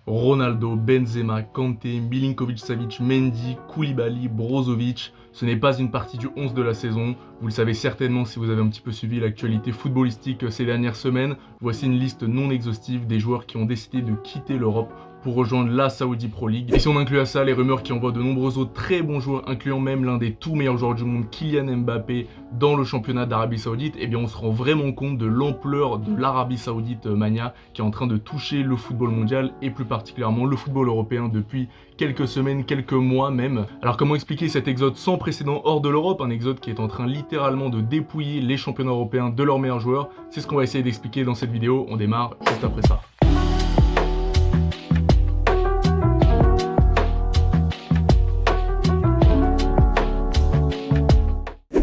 Ronaldo, Benzema, Kanté, Milinkovic-Savic, Mendy, Koulibaly, Brozovic. Ce n'est pas une partie du 11 de la saison. Vous le savez certainement si vous avez un petit peu suivi l'actualité footballistique ces dernières semaines. Voici une liste non exhaustive des joueurs qui ont décidé de quitter l'Europe pour rejoindre la Saudi Pro League. Et si on inclut à ça les rumeurs qui envoient de nombreux autres très bons joueurs, incluant même l'un des tout meilleurs joueurs du monde, Kylian Mbappé, dans le championnat d'Arabie Saoudite, eh bien on se rend vraiment compte de l'ampleur de l'Arabie Saoudite mania qui est en train de toucher le football mondial et plus particulièrement le football européen depuis quelques semaines, quelques mois même. Alors comment expliquer cet exode sans précédent hors de l'Europe, un exode qui est en train littéralement de dépouiller les championnats européens de leurs meilleurs joueurs? C'est ce qu'on va essayer d'expliquer dans cette vidéo. On démarre juste après ça.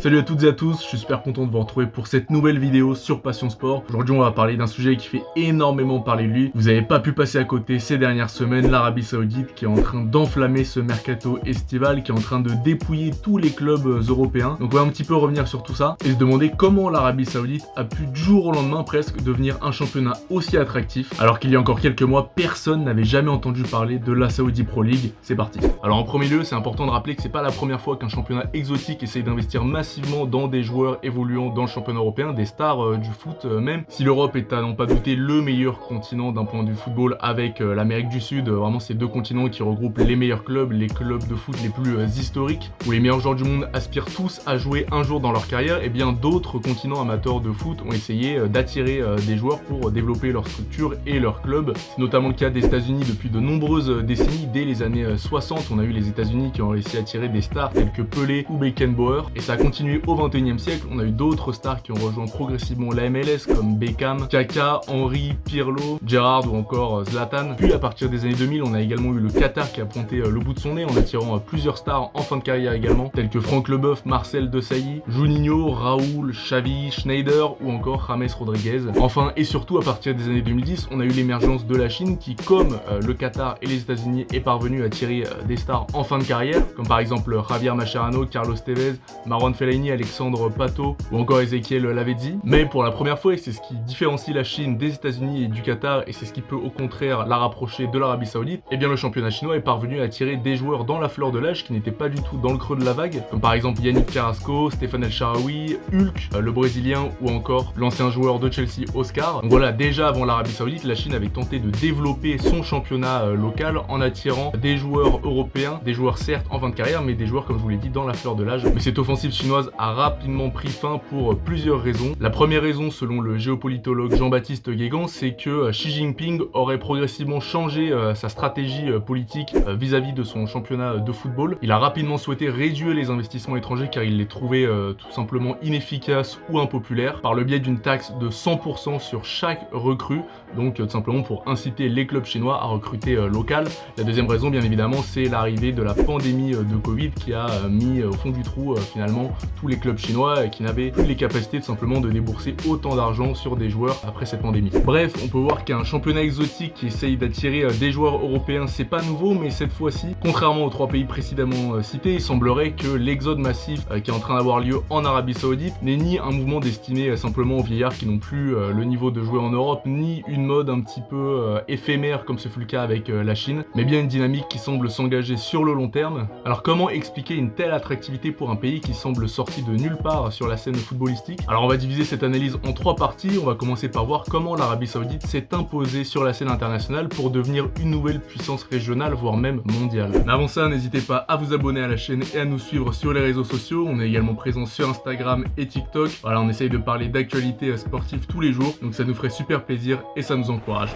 Salut à toutes et à tous, je suis super content de vous retrouver pour cette nouvelle vidéo sur Passion Sport. Aujourd'hui on va parler d'un sujet qui fait énormément parler de lui. Vous n'avez pas pu passer à côté ces dernières semaines, l'Arabie Saoudite qui est en train d'enflammer ce mercato estival, qui est en train de dépouiller tous les clubs européens. Donc on va un petit peu revenir sur tout ça et se demander comment l'Arabie Saoudite a pu du jour au lendemain presque devenir un championnat aussi attractif, alors qu'il y a encore quelques mois personne n'avait jamais entendu parler de la Saudi Pro League. C'est parti. Alors en premier lieu, c'est important de rappeler que c'est pas la première fois qu'un championnat exotique essaye d'investir massivement dans des joueurs évoluant dans le championnat européen, des stars du foot même. Si l'Europe est à n'en pas douter le meilleur continent d'un point de vue football avec l'Amérique du Sud, vraiment ces deux continents qui regroupent les meilleurs clubs, les clubs de foot les plus historiques, où les meilleurs joueurs du monde aspirent tous à jouer un jour dans leur carrière, et bien d'autres continents amateurs de foot ont essayé d'attirer des joueurs pour développer leur structure et leur club. C'est notamment le cas des États-Unis depuis de nombreuses décennies. Dès les années 60, on a eu les États-Unis qui ont réussi à attirer des stars tels que Pelé ou Beckenbauer, et ça a continué au 21e siècle. On a eu d'autres stars qui ont rejoint progressivement la MLS comme Beckham, Kaka, Henry, Pirlo, Gerrard ou encore Zlatan. Puis à partir des années 2000, on a également eu le Qatar qui a pointé le bout de son nez en attirant plusieurs stars en fin de carrière également, tels que Franck Leboeuf, Marcel Desailly, Juninho, Raoul, Xavi, Schneider ou encore James Rodriguez. Enfin et surtout à partir des années 2010, on a eu l'émergence de la Chine qui, comme le Qatar et les États-Unis, est parvenu à attirer des stars en fin de carrière, comme par exemple Javier Mascherano, Carlos Tevez, Marwan Fellaini, Alexandre Pato ou encore Ezequiel Lavezzi. Mais pour la première fois, et c'est ce qui différencie la Chine des États-Unis et du Qatar, et c'est ce qui peut au contraire la rapprocher de l'Arabie Saoudite, et bien le championnat chinois est parvenu à attirer des joueurs dans la fleur de l'âge qui n'étaient pas du tout dans le creux de la vague, comme par exemple Yannick Carrasco, Stéphane El Shaarawy, Hulk, le Brésilien ou encore l'ancien joueur de Chelsea Oscar. Donc voilà, déjà avant l'Arabie Saoudite, la Chine avait tenté de développer son championnat local en attirant des joueurs européens, des joueurs certes en fin de carrière, mais des joueurs comme je vous l'ai dit dans la fleur de l'âge. Mais cette offensive chinoise a rapidement pris fin pour plusieurs raisons. La première raison, selon le géopolitologue Jean-Baptiste Guégan, c'est que Xi Jinping aurait progressivement changé sa stratégie politique vis-à-vis de son championnat de football. Il a rapidement souhaité réduire les investissements étrangers car il les trouvait tout simplement inefficaces ou impopulaires, par le biais d'une taxe de 100% sur chaque recrue, donc tout simplement pour inciter les clubs chinois à recruter local. La deuxième raison, bien évidemment, c'est l'arrivée de la pandémie de Covid qui a mis au fond du trou finalement tous les clubs chinois qui n'avaient plus les capacités tout simplement de débourser autant d'argent sur des joueurs après cette pandémie. Bref, on peut voir qu'un championnat exotique qui essaye d'attirer des joueurs européens, c'est pas nouveau, mais cette fois-ci, contrairement aux trois pays précédemment cités, il semblerait que l'exode massif qui est en train d'avoir lieu en Arabie Saoudite n'est ni un mouvement destiné simplement aux vieillards qui n'ont plus le niveau de jouer en Europe, ni une mode un petit peu éphémère comme ce fut le cas avec la Chine, mais bien une dynamique qui semble s'engager sur le long terme. Alors comment expliquer une telle attractivité pour un pays qui semble sorti de nulle part sur la scène footballistique? Alors on va diviser cette analyse en trois parties. On va commencer par voir comment l'Arabie Saoudite s'est imposée sur la scène internationale pour devenir une nouvelle puissance régionale, voire même mondiale. Mais avant ça, n'hésitez pas à vous abonner à la chaîne et à nous suivre sur les réseaux sociaux. On est également présent sur Instagram et TikTok. Voilà, on essaye de parler d'actualité sportive tous les jours, donc ça nous ferait super plaisir et ça nous encourage.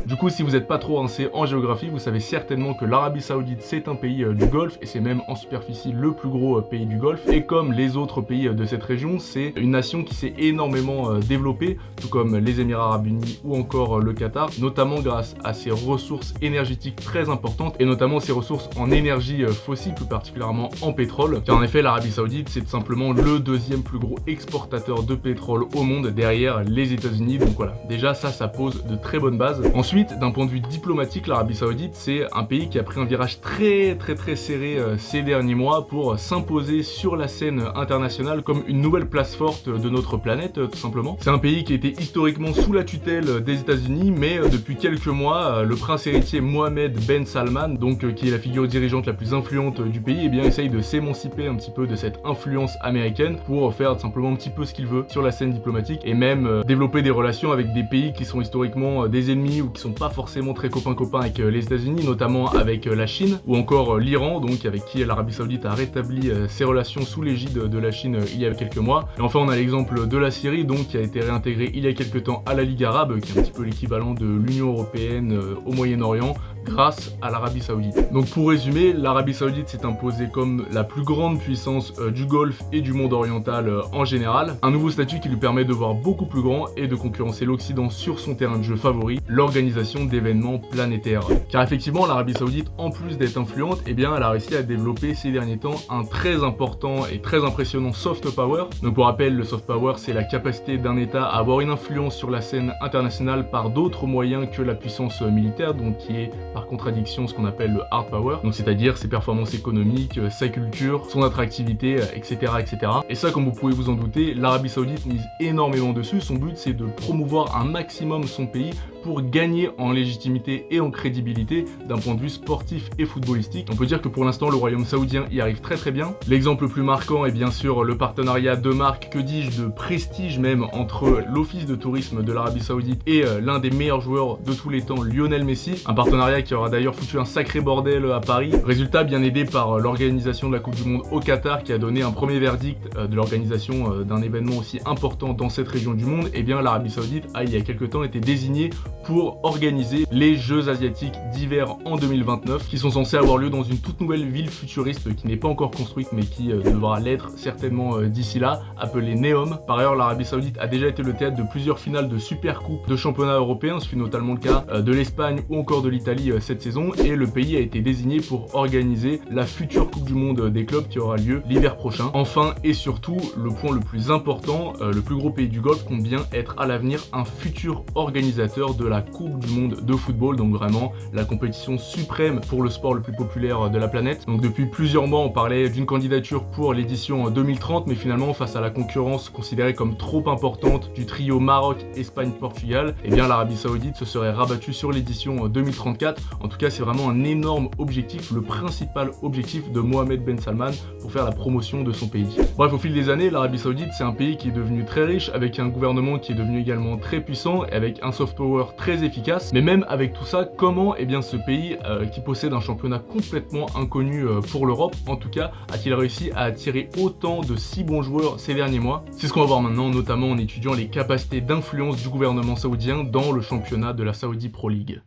Du coup, si vous n'êtes pas trop rincé en géographie, vous savez certainement que l'Arabie Saoudite c'est un pays du Golfe et c'est même en superficie le plus gros pays du Golfe. Et comme les autres pays de cette région, c'est une nation qui s'est énormément développée, tout comme les Émirats Arabes Unis ou encore le Qatar, notamment grâce à ses ressources énergétiques très importantes et notamment ses ressources en énergie fossile, plus particulièrement en pétrole. Car en effet, l'Arabie Saoudite c'est tout simplement le deuxième plus gros exportateur de pétrole au monde derrière les États-Unis. Donc voilà, déjà ça pose de très bonnes bases. Ensuite, Saoudite, d'un point de vue diplomatique, l'Arabie Saoudite, c'est un pays qui a pris un virage très serré ces derniers mois pour s'imposer sur la scène internationale comme une nouvelle place forte de notre planète, tout simplement. C'est un pays qui était historiquement sous la tutelle des États-Unis, mais depuis quelques mois, le prince héritier Mohammed Ben Salman, donc qui est la figure dirigeante la plus influente du pays, eh bien essaye de s'émanciper un petit peu de cette influence américaine pour faire tout simplement un petit peu ce qu'il veut sur la scène diplomatique et même développer des relations avec des pays qui sont historiquement des ennemis ou qui sont pas forcément très copains avec les États-Unis, notamment avec la Chine ou encore l'Iran, donc avec qui l'Arabie Saoudite a rétabli ses relations sous l'égide de la Chine il y a quelques mois. Et enfin on a l'exemple de la Syrie, donc qui a été réintégrée il y a quelques temps à la Ligue arabe, qui est un petit peu l'équivalent de l'Union européenne au Moyen-Orient, grâce à l'Arabie Saoudite. Donc pour résumer, l'Arabie Saoudite s'est imposée comme la plus grande puissance du Golfe et du monde oriental en général, un nouveau statut qui lui permet de voir beaucoup plus grand et de concurrencer l'Occident sur son terrain de jeu favori, l'organisation d'événements planétaires. Car effectivement, l'Arabie Saoudite, en plus d'être influente, eh bien elle a réussi à développer ces derniers temps un très important et très impressionnant soft power. Donc pour rappel, le soft power, c'est la capacité d'un État à avoir une influence sur la scène internationale par d'autres moyens que la puissance militaire, donc qui est par contradiction ce qu'on appelle le hard power, donc c'est-à-dire ses performances économiques, sa culture, son attractivité, etc. Et ça, comme vous pouvez vous en douter, l'Arabie Saoudite mise énormément dessus. Son but, c'est de promouvoir un maximum son pays pour gagner en légitimité et en crédibilité d'un point de vue sportif et footballistique. On peut dire que pour l'instant, le royaume saoudien y arrive très bien. L'exemple le plus marquant est bien sûr le partenariat de marque, que dis-je, de prestige même, entre l'office de tourisme de l'Arabie Saoudite et l'un des meilleurs joueurs de tous les temps, Lionel Messi. Un partenariat qui aura d'ailleurs foutu un sacré bordel à Paris. Résultat, bien aidé par l'organisation de la Coupe du Monde au Qatar, qui a donné un premier verdict de l'organisation d'un événement aussi important dans cette région du monde. Et bien l'Arabie Saoudite a il y a quelques temps été désignée pour organiser les Jeux asiatiques d'hiver en 2029, qui sont censés avoir lieu dans une toute nouvelle ville futuriste qui n'est pas encore construite mais qui devra l'être certainement d'ici là, appelée Neom. Par ailleurs, l'Arabie Saoudite a déjà été le théâtre de plusieurs finales de super coupes de championnats européens, ce fut notamment le cas de l'Espagne ou encore de l'Italie cette saison, et le pays a été désigné pour organiser la future Coupe du Monde des clubs qui aura lieu l'hiver prochain. Enfin et surtout, le point le plus important, le plus gros pays du Golfe compte bien être à l'avenir un futur organisateur de la Coupe du Monde de football, donc vraiment la compétition suprême pour le sport le plus populaire de la planète. Donc depuis plusieurs mois, on parlait d'une candidature pour l'édition 2030, mais finalement face à la concurrence considérée comme trop importante du trio Maroc, Espagne, Portugal, eh bien l'Arabie Saoudite se serait rabattue sur l'édition 2034. En tout cas, c'est vraiment un énorme objectif, le principal objectif de Mohammed Ben Salman pour faire la promotion de son pays. Bref, au fil des années, l'Arabie Saoudite, c'est un pays qui est devenu très riche, avec un gouvernement qui est devenu également très puissant, et avec un soft power très efficace. Mais même avec tout ça, comment ce pays qui possède un championnat complètement inconnu pour l'Europe, en tout cas, a-t-il réussi à attirer autant de si bons joueurs ces derniers mois? C'est ce qu'on va voir maintenant, notamment en étudiant les capacités d'influence du gouvernement saoudien dans le championnat de la Saudi Pro League.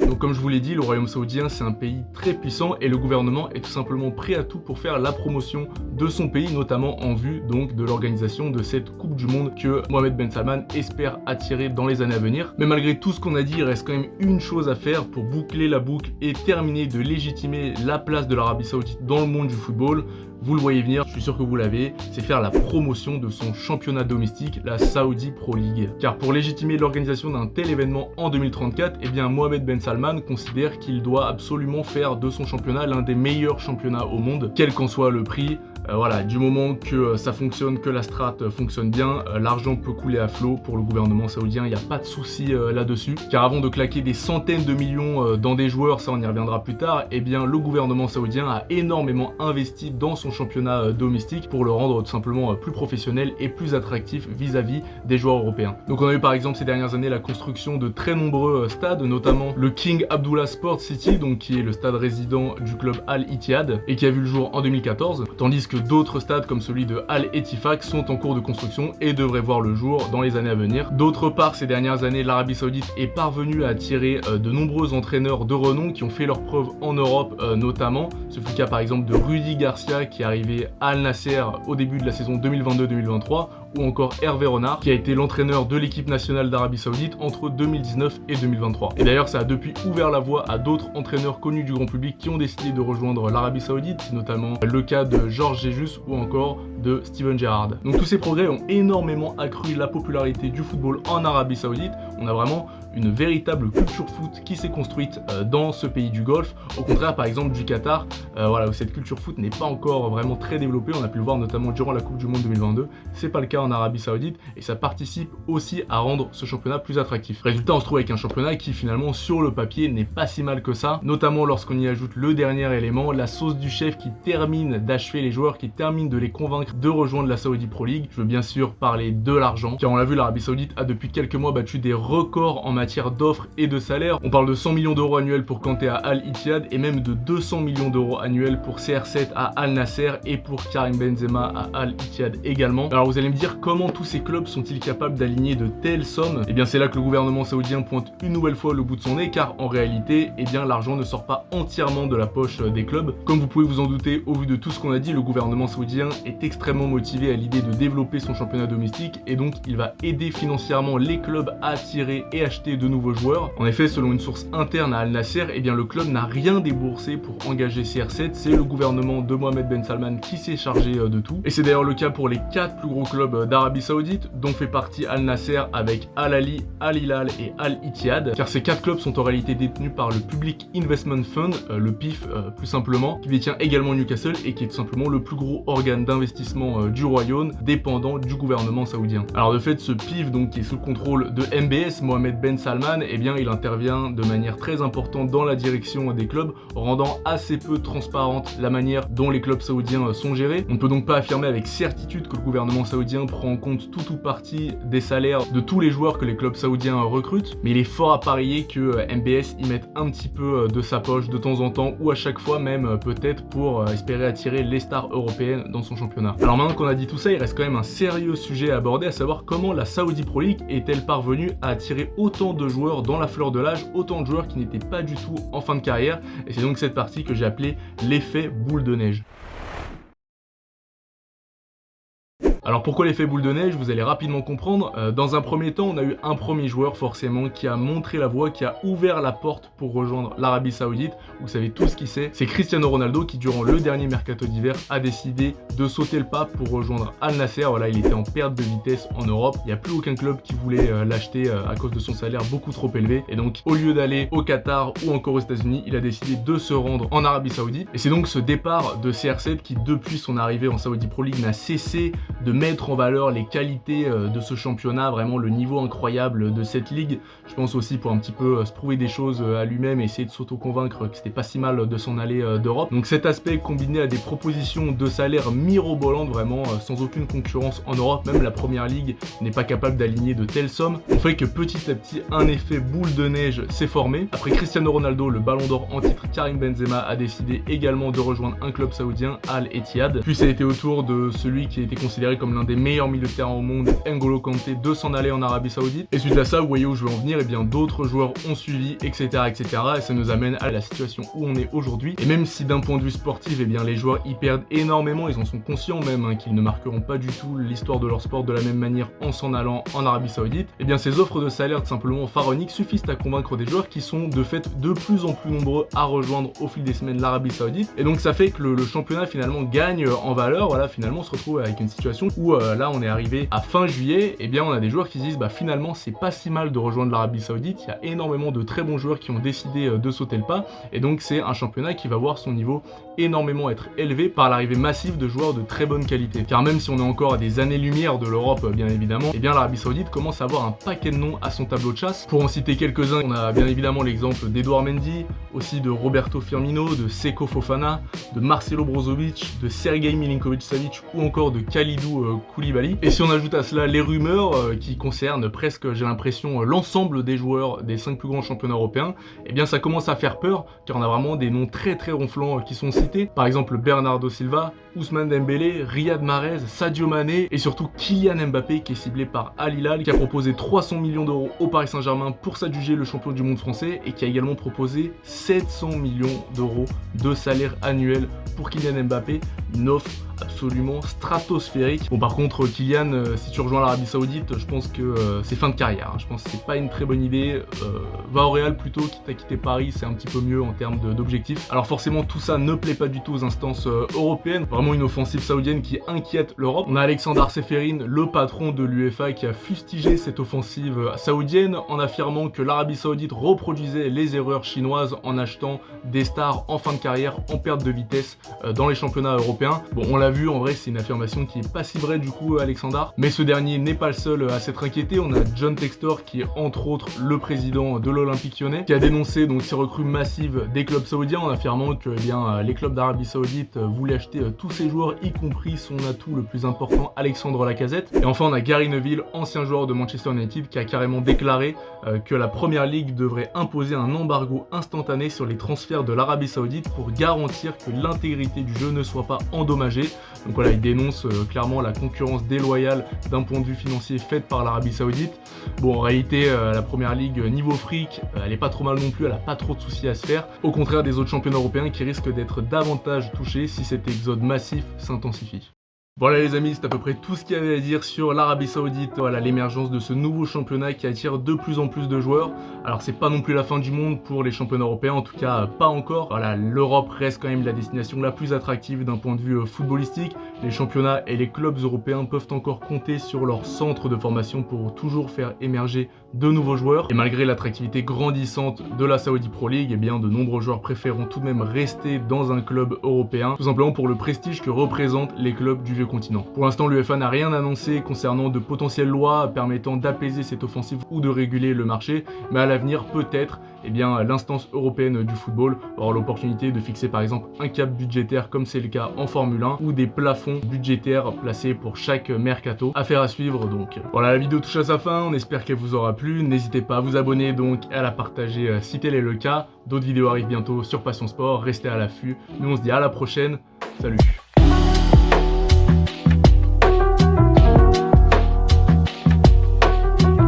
Donc comme je vous l'ai dit, le royaume saoudien c'est un pays très puissant et le gouvernement est tout simplement prêt à tout pour faire la promotion de son pays, notamment en vue donc de l'organisation de cette Coupe du Monde que Mohammed Ben Salman espère attirer dans les années à venir. Mais malgré tout ce qu'on a dit, il reste quand même une chose à faire pour boucler la boucle et terminer de légitimer la place de l'Arabie Saoudite dans le monde du football. Vous le voyez venir, je suis sûr que vous l'avez, c'est faire la promotion de son championnat domestique, la Saudi Pro League. Car pour légitimer l'organisation d'un tel événement en 2034, eh bien Mohammed Ben Salman considère qu'il doit absolument faire de son championnat l'un des meilleurs championnats au monde, quel qu'en soit le prix. Voilà, du moment que ça fonctionne, que la strat fonctionne bien, l'argent peut couler à flot pour le gouvernement saoudien, il n'y a pas de souci là-dessus. Car avant de claquer des centaines de millions dans des joueurs, ça on y reviendra plus tard, eh bien le gouvernement saoudien a énormément investi dans son championnat domestique pour le rendre tout simplement plus professionnel et plus attractif vis-à-vis des joueurs européens. Donc on a eu par exemple ces dernières années la construction de très nombreux stades, notamment le King Abdullah Sport City, donc qui est le stade résident du club Al Ittihad et qui a vu le jour en 2014, tandis que d'autres stades comme celui de Al Ettifaq sont en cours de construction et devraient voir le jour dans les années à venir. D'autre part, ces dernières années, l'Arabie Saoudite est parvenue à attirer de nombreux entraîneurs de renom qui ont fait leurs preuves en Europe notamment. Ce fut le cas par exemple de Rudy Garcia qui est arrivé à Al Nasser au début de la saison 2022-2023, ou encore Hervé Renard qui a été l'entraîneur de l'équipe nationale d'Arabie Saoudite entre 2019 et 2023. Et d'ailleurs ça a depuis ouvert la voie à d'autres entraîneurs connus du grand public qui ont décidé de rejoindre l'Arabie Saoudite, c'est notamment le cas de Georges Jesus ou encore de Steven Gerrard. Donc tous ces progrès ont énormément accru la popularité du football en Arabie Saoudite. On a vraiment une véritable culture foot qui s'est construite dans ce pays du Golfe, au contraire par exemple du Qatar, voilà, où cette culture foot n'est pas encore vraiment très développée. On a pu le voir notamment durant la Coupe du Monde 2022, c'est pas le cas en Arabie Saoudite et ça participe aussi à rendre ce championnat plus attractif. Résultat, on se trouve avec un championnat qui finalement sur le papier n'est pas si mal que ça, notamment lorsqu'on y ajoute le dernier élément, la sauce du chef qui termine d'achever les joueurs, qui termine de les convaincre de rejoindre la Saudi Pro League. Je veux bien sûr parler de l'argent, car on l'a vu, l'Arabie Saoudite a depuis quelques mois battu des records en matière d'offres et de salaires. On parle de 100 millions d'euros annuels pour Kanté à Al Ittihad et même de 200 millions d'euros annuels pour CR7 à Al Nasser et pour Karim Benzema à Al Ittihad également. Alors vous allez me dire, comment tous ces clubs sont-ils capables d'aligner de telles sommes? Et bien c'est là que le gouvernement saoudien pointe une nouvelle fois le bout de son nez, car en réalité, eh bien l'argent ne sort pas entièrement de la poche des clubs. Comme vous pouvez vous en douter, au vu de tout ce qu'on a dit, le gouvernement saoudien est extrêmement motivé à l'idée de développer son championnat domestique et donc il va aider financièrement les clubs à attirer et acheter de nouveaux joueurs. En effet, selon une source interne à Al Nasser, eh bien le club n'a rien déboursé pour engager CR7, c'est le gouvernement de Mohamed Ben Salman qui s'est chargé de tout. Et c'est d'ailleurs le cas pour les 4 plus gros clubs d'Arabie Saoudite, dont fait partie Al Nasser avec Al Ahly, Al Hilal et Al Ittihad, car ces 4 clubs sont en réalité détenus par le Public Investment Fund, le PIF plus simplement, qui détient également Newcastle et qui est tout simplement le plus gros organe d'investissement du royaume, dépendant du gouvernement saoudien. Alors de fait, ce PIF donc qui est sous le contrôle de MBS, Mohamed Ben Salman, eh bien il intervient de manière très importante dans la direction des clubs, rendant assez peu transparente la manière dont les clubs saoudiens sont gérés. On ne peut donc pas affirmer avec certitude que le gouvernement saoudien prend en compte tout ou partie des salaires de tous les joueurs que les clubs saoudiens recrutent, mais il est fort à parier que MBS y mette un petit peu de sa poche de temps en temps, ou à chaque fois même peut-être pour espérer attirer les stars européennes dans son championnat. Alors maintenant qu'on a dit tout ça, il reste quand même un sérieux sujet à aborder, à savoir comment la Saudi Pro League est-elle parvenue à attirer autant de joueurs dans la fleur de l'âge, autant de joueurs qui n'étaient pas du tout en fin de carrière, et c'est donc cette partie que j'ai appelée l'effet boule de neige. Alors pourquoi l'effet boule de neige? Vous allez rapidement comprendre. Dans un premier temps, on a eu un premier joueur forcément qui a montré la voie, qui a ouvert la porte pour rejoindre l'Arabie Saoudite. Vous savez tous qui c'est. C'est Cristiano Ronaldo qui, durant le dernier mercato d'hiver, a décidé de sauter le pas pour rejoindre Al Nasser. Voilà, il était en perte de vitesse en Europe. Il n'y a plus aucun club qui voulait l'acheter à cause de son salaire beaucoup trop élevé. Et donc, au lieu d'aller au Qatar ou encore aux États-Unis, il a décidé de se rendre en Arabie Saoudite. Et c'est donc ce départ de CR7 qui, depuis son arrivée en Saudi Pro League, n'a cessé de mettre en valeur les qualités de ce championnat, vraiment le niveau incroyable de cette ligue. Je pense aussi pour un petit peu se prouver des choses à lui-même et essayer de s'auto-convaincre que c'était pas si mal de s'en aller d'Europe. Donc cet aspect combiné à des propositions de salaire mirobolantes, vraiment sans aucune concurrence en Europe, même la première ligue n'est pas capable d'aligner de telles sommes, on fait que petit à petit un effet boule de neige s'est formé. Après Cristiano Ronaldo, le ballon d'or en titre, Karim Benzema a décidé également de rejoindre un club saoudien, Al Ittihad. Puis ça a été au tour de celui qui a été considéré comme l'un des meilleurs milieux de terrain au monde, N'Golo Kanté, de s'en aller en Arabie Saoudite. Et suite à ça, vous voyez où je veux en venir, et bien d'autres joueurs ont suivi, etc., etc. Et ça nous amène à la situation où on est aujourd'hui. Et même si d'un point de vue sportif, et bien les joueurs y perdent énormément, ils en sont conscients même qu'ils ne marqueront pas du tout l'histoire de leur sport de la même manière en s'en allant en Arabie Saoudite. Et bien ces offres de salaire tout simplement pharaoniques suffisent à convaincre des joueurs qui sont de fait de plus en plus nombreux à rejoindre au fil des semaines l'Arabie Saoudite. Et donc ça fait que le championnat finalement gagne en valeur. Voilà, finalement on se retrouve avec une situation où là on est arrivé à fin juillet, et bien on a des joueurs qui se disent bah finalement c'est pas si mal de rejoindre l'Arabie Saoudite, il y a énormément de très bons joueurs qui ont décidé de sauter le pas, et donc c'est un championnat qui va voir son niveau énormément être élevé par l'arrivée massive de joueurs de très bonne qualité. Car même si on est encore à des années-lumière de l'Europe bien évidemment, et bien l'Arabie Saoudite commence à avoir un paquet de noms à son tableau de chasse. Pour en citer quelques-uns, on a bien évidemment l'exemple d'Edouard Mendy, aussi de Roberto Firmino, de Seko Fofana, de Marcelo Brozovic, de Sergei Milinkovic-Savic ou encore de Kalidou Koulibaly. Et si on ajoute à cela les rumeurs qui concernent presque, j'ai l'impression, l'ensemble des joueurs des 5 plus grands championnats européens, et bien ça commence à faire peur, car on a vraiment des noms très ronflants qui sont cités. Par exemple Bernardo Silva, Ousmane Dembélé, Riyad Mahrez, Sadio Mané et surtout Kylian Mbappé qui est ciblé par Al Hilal, qui a proposé 300 millions d'euros au Paris Saint-Germain pour s'adjuger le champion du monde français, et qui a également proposé 700 millions d'euros de salaire annuel pour Kylian Mbappé une offre absolument stratosphérique. Bon, par contre, Kylian, si tu rejoins l'Arabie Saoudite, je pense que c'est fin de carrière, hein. Je pense que c'est pas une très bonne idée. Va au Real plutôt, quitte à quitter Paris, c'est un petit peu mieux en termes d'objectifs. Alors forcément, tout ça ne plaît pas du tout aux instances européennes. Vraiment une offensive saoudienne qui inquiète l'Europe. On a Alexandar Ceferin, le patron de l'UEFA, qui a fustigé cette offensive saoudienne en affirmant que l'Arabie Saoudite reproduisait les erreurs chinoises en achetant des stars en fin de carrière, en perte de vitesse dans les championnats européens. Bon, on l'a vu, en vrai, c'est une affirmation qui est pas si vraie du coup, Alexandar. Mais ce dernier n'est pas le seul à s'être inquiété. On a John Textor, qui est entre autres le président de l'Olympique Lyonnais, qui a dénoncé donc ces recrues massives des clubs saoudiens en affirmant que les clubs d'Arabie Saoudite voulaient acheter tous ces joueurs, y compris son atout le plus important, Alexandre Lacazette. Et enfin, on a Gary Neville, ancien joueur de Manchester United, qui a carrément déclaré que la Première Ligue devrait imposer un embargo instantané sur les transferts de l'Arabie Saoudite pour garantir que l'intégrité du jeu ne soit pas endommagée. Donc voilà, il dénonce clairement la concurrence déloyale d'un point de vue financier faite par l'Arabie Saoudite. Bon, en réalité, la Première Ligue, niveau fric, elle est pas trop mal non plus, elle a pas trop de soucis à se faire. Au contraire des autres championnats européens qui risquent d'être davantage touchés si cet exode massif s'intensifie. Voilà les amis, c'est à peu près tout ce qu'il y avait à dire sur l'Arabie Saoudite. Voilà, l'émergence de ce nouveau championnat qui attire de plus en plus de joueurs. Alors c'est pas non plus la fin du monde pour les championnats européens, en tout cas pas encore. Voilà, l'Europe reste quand même la destination la plus attractive d'un point de vue footballistique. Les championnats et les clubs européens peuvent encore compter sur leur centre de formation pour toujours faire émerger de nouveaux joueurs. Et malgré l'attractivité grandissante de la Saudi Pro League, eh bien de nombreux joueurs préféreront tout de même rester dans un club européen, tout simplement pour le prestige que représentent les clubs du vieux continent. Pour l'instant, l'UEFA n'a rien annoncé concernant de potentielles lois permettant d'apaiser cette offensive ou de réguler le marché, mais à l'avenir, peut-être, eh bien, l'instance européenne du football aura l'opportunité de fixer par exemple un cap budgétaire comme c'est le cas en Formule 1 ou des plafonds budgétaires placés pour chaque mercato. Affaire à suivre donc. Voilà, la vidéo touche à sa fin, on espère qu'elle vous aura plu. N'hésitez pas à vous abonner donc, à la partager si tel est le cas. D'autres vidéos arrivent bientôt sur Passion Sport, restez à l'affût. Nous on se dit à la prochaine, salut.